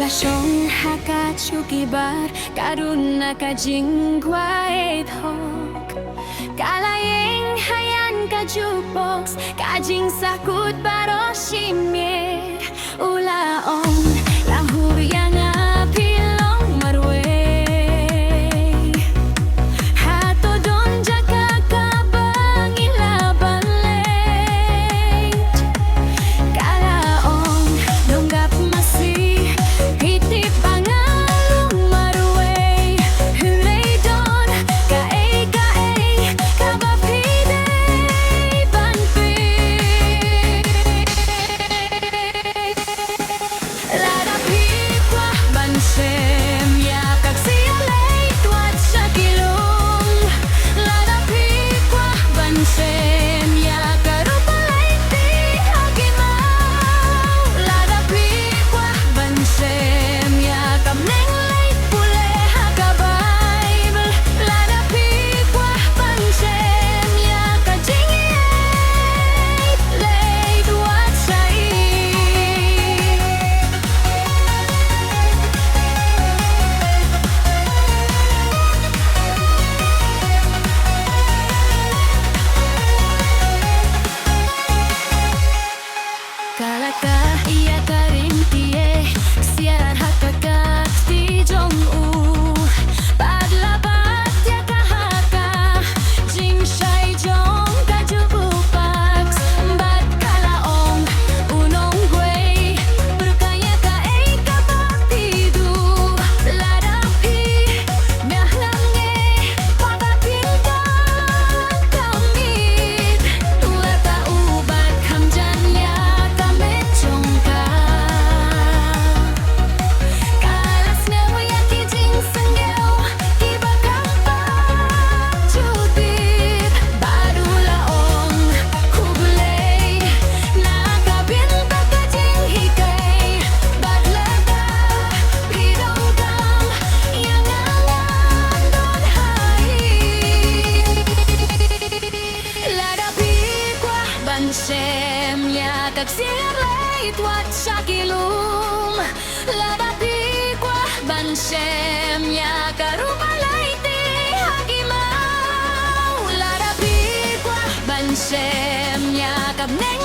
Relasyon hakachukibar karuna kajingway thok kalayeng hayan kajukbox kajing sakut baroshimir ulaong lahuryang apilong marway hato don jaka kabang ilabalay kalaong donggap masih hitip pangalong marway hulay don kaay kabapidey banpid ladapikwa bansem yakag siyalay tuat sa kilong ladapikwa bansem yakarupalay ti hagimaw ladapikwa bansem yakam nenglay pule hakabaybl ladapikwa bansem yakajingiyay lay tuat sa kalaka iya karintie siaran hakaka di jong-u padlabat ya kahaka jing shai jong kajupupaks bat kalaong unong gway berkaya kaay kapapidu ladapi mehlange papapinkan kamit tuata ubat hamjannya kamechongka kalas nawaya kijing senggeo kibakapa cutip baru laong kubulay nakabinta kajing hikay badlaga pidongkang yang alam don hai ladapikwa bansem yakag siyalay tuat sa kilum ladapikwa bansem yakarupalay ti hagimaw ladapikwa bansem yakab neng